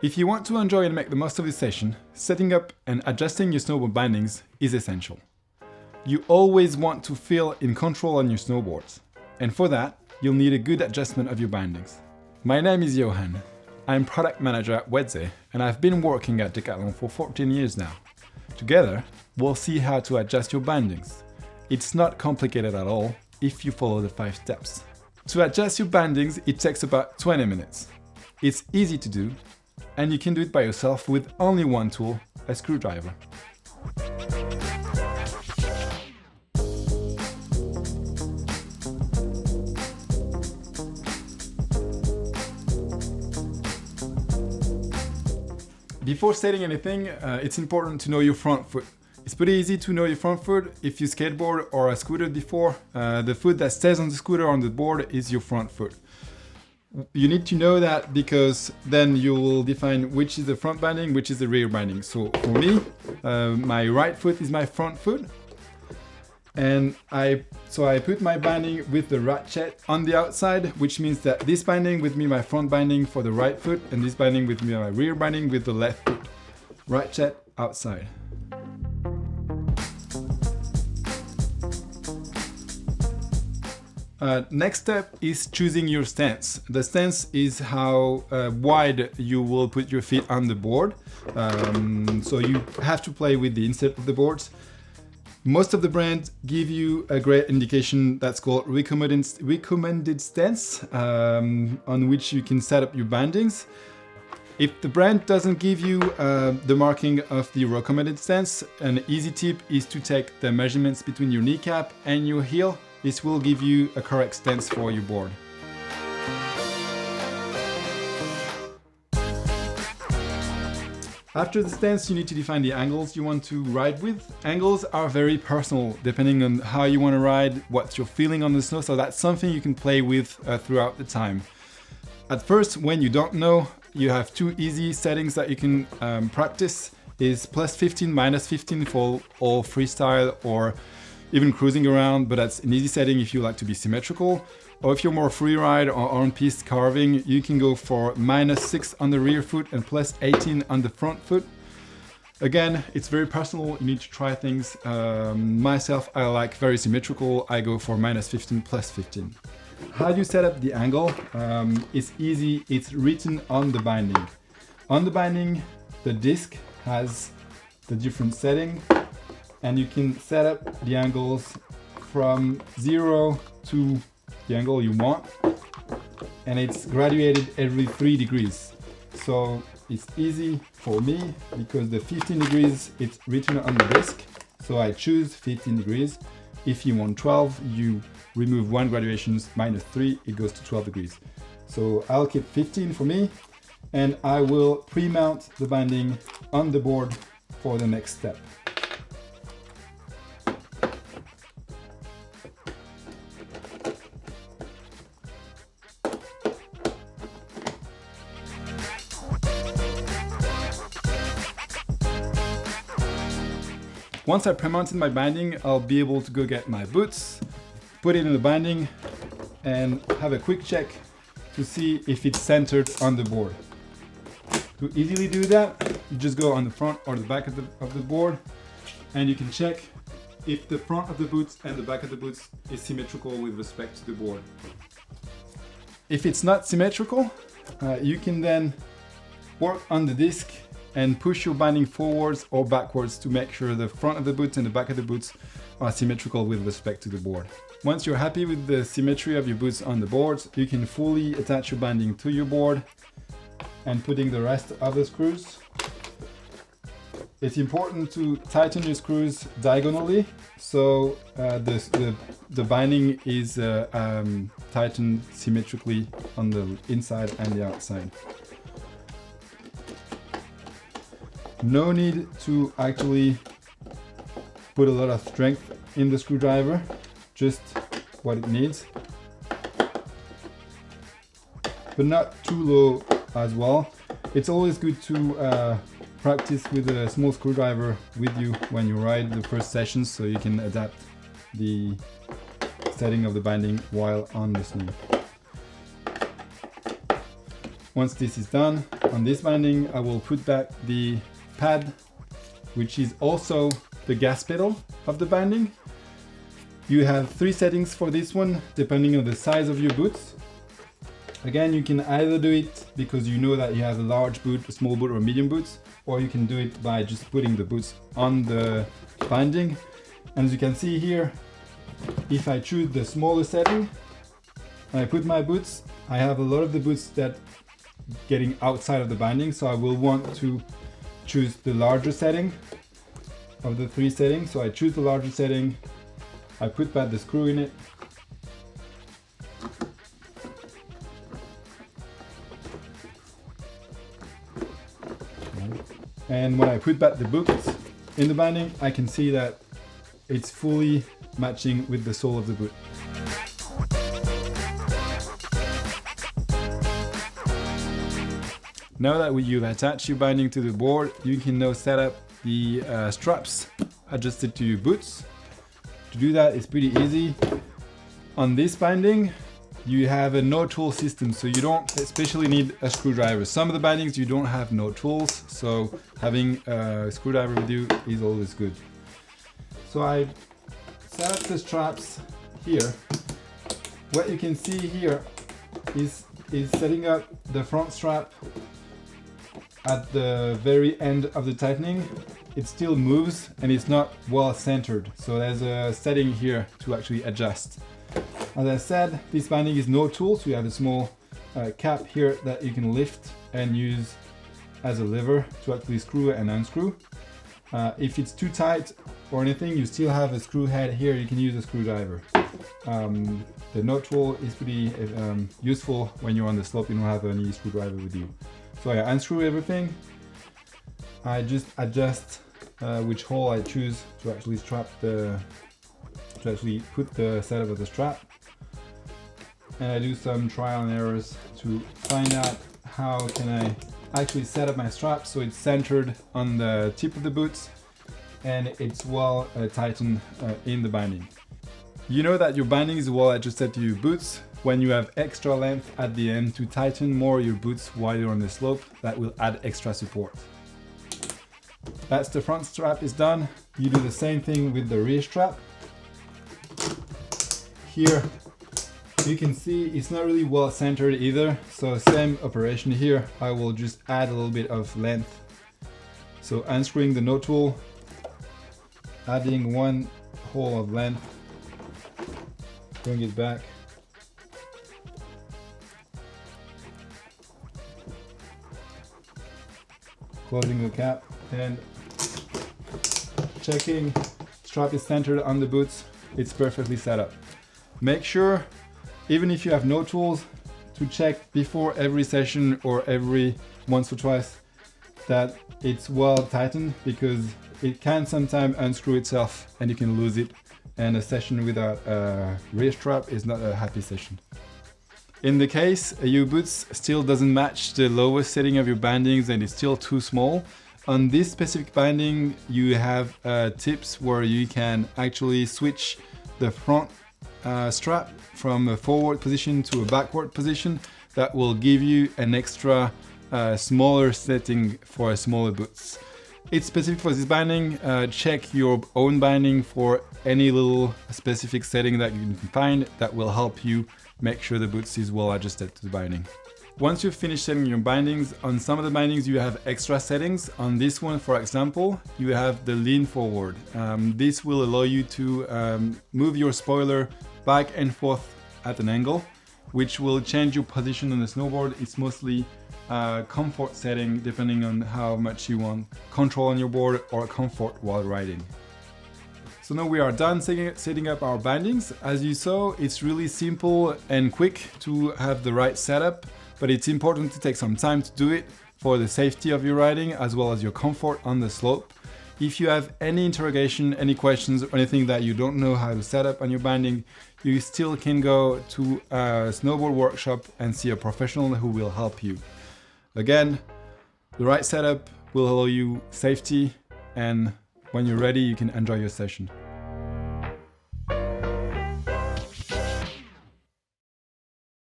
If you want to enjoy and make the most of this session, setting up and adjusting your snowboard bindings is essential. You always want to feel in control on your snowboards, and for that, you'll need a good adjustment of your bindings. My name is Yohann. I'm product manager at Wedze, and I've been working at Decathlon for 14 years now. Together, we'll see how to adjust your bindings. It's not complicated at all if you follow the 5 steps. To adjust your bindings, it takes about 20 minutes. It's easy to do, and you can do it by yourself with only one tool, a screwdriver. Before setting anything, it's important to know your front foot. It's pretty easy to know your front foot. If you skateboard or a scooter before, the foot that stays on the scooter on the board is your front foot. You need to know that because then you will define which is the front binding, which is the rear binding. So for me, my right foot is my front foot. And I put my binding with the ratchet on the outside, which means that this binding with me my front binding for the right foot, and this binding with me my rear binding with the left foot. Ratchet outside. Next step is choosing your stance. The stance is how wide you will put your feet on the board. So you have to play with the insert of the boards. Most of the brands give you a great indication that's called recommended stance, on which you can set up your bindings. If the brand doesn't give you the marking of the recommended stance, an easy tip is to take the measurements between your kneecap and your heel. This will give you a correct stance for your board. After the stance, you need to define the angles you want to ride with. Angles are very personal, depending on how you want to ride, what's your feeling on the snow, so that's something you can play with throughout the time. At first, when you don't know, you have 2 easy settings that you can practice, is +15, -15 for all freestyle or even cruising around, but that's an easy setting if you like to be symmetrical. Or if you're more freeride or on-piste carving, you can go for -6 on the rear foot and +18 on the front foot. Again, it's very personal, you need to try things. Myself, I like very symmetrical, I go for -15, +15. How do you set up the angle? It's easy, it's written on the binding. On the binding, the disc has the different setting, and you can set up the angles from 0 to the angle you want, and it's graduated every 3 degrees. So it's easy for me because the 15 degrees, it's written on the disc. So I choose 15 degrees. If you want 12, you remove 1 graduation, -3, it goes to 12 degrees. So I'll keep 15 for me, and I will pre-mount the binding on the board for the next step. Once I pre-mounted my binding, I'll be able to go get my boots, put it in the binding, and have a quick check to see if it's centered on the board. To easily do that, you just go on the front or the back of the board, and you can check if the front of the boots and the back of the boots is symmetrical with respect to the board. If it's not symmetrical, you can then work on the disc and push your binding forwards or backwards to make sure the front of the boots and the back of the boots are symmetrical with respect to the board. Once you're happy with the symmetry of your boots on the boards, you can fully attach your binding to your board and putting the rest of the screws. It's important to tighten your screws diagonally, so the binding is tightened symmetrically on the inside and the outside. No need to actually put a lot of strength in the screwdriver, just what it needs. But not too low as well. It's always good to practice with a small screwdriver with you when you ride the first sessions, so you can adapt the setting of the binding while on the snow. Once this is done, on this binding, I will put back the pad, which is also the gas pedal of the binding. You have 3 settings for this one, depending on the size of your boots. Again, you can either do it because you know that you have a large boot, a small boot, or medium boots, or you can do it by just putting the boots on the binding. And as you can see here, if I choose the smaller setting, and I put my boots, I have a lot of the boots that getting outside of the binding, so I will want to choose the larger setting of the 3 settings. So I choose the larger setting, I put back the screw in it, and when I put back the boots in the binding, I can see that it's fully matching with the sole of the boot. Now that you've attached your binding to the board, you can now set up the straps adjusted to your boots. To do that, it's pretty easy. On this binding, you have a no tool system, so you don't especially need a screwdriver. Some of the bindings you don't have no tools, so having a screwdriver with you is always good. So I set up the straps here. What you can see here is setting up the front strap at the very end of the tightening. It still moves and it's not well centered, so there's a setting here to actually adjust. As I said, this binding is no tool, so you have a small cap here that you can lift and use as a lever to actually screw and unscrew. If it's too tight or anything, you still have a screw head here, you can use a screwdriver. The no tool is pretty useful when you're on the slope, you don't have any screwdriver with you. So I unscrew everything. I just adjust which hole I choose to actually put the setup of the strap. And I do some trial and errors to find out how can I actually set up my strap so it's centered on the tip of the boots and it's well tightened in the binding. You know that your binding is well adjusted to your boots when you have extra length at the end to tighten more your boots while you're on the slope. That will add extra support. That's the front strap is done. You do the same thing with the rear strap. Here you can see it's not really well centered either, so same operation here. I will just add a little bit of length. So unscrewing the no tool, adding 1 hole of length, bring it back, closing the cap and checking strap is centered on the boots. It's perfectly set up. Make sure, even if you have no tools, to check before every session or every once or twice that it's well tightened, because it can sometimes unscrew itself and you can lose it, and a session without a rear strap is not a happy session. In the case your boots still doesn't match the lowest setting of your bindings and it's still too small, on this specific binding you have tips where you can actually switch the front strap from a forward position to a backward position. That will give you an extra smaller setting for smaller boots. It's specific for this binding. Check your own binding for any little specific setting that you can find that will help you make sure the boots is well adjusted to the binding. Once you've finished setting your bindings, on some of the bindings you have extra settings. On this one, for example, you have the lean forward. This will allow you to move your spoiler back and forth at an angle, which will change your position on the snowboard. It's mostly comfort setting depending on how much you want control on your board or comfort while riding. So now we are done setting up our bindings. As you saw, it's really simple and quick to have the right setup, but it's important to take some time to do it for the safety of your riding as well as your comfort on the slope. If you have any interrogation, any questions, or anything that you don't know how to set up on your binding, you still can go to a snowboard workshop and see a professional who will help you. Again, the right setup will allow you safety, and when you're ready, you can enjoy your session.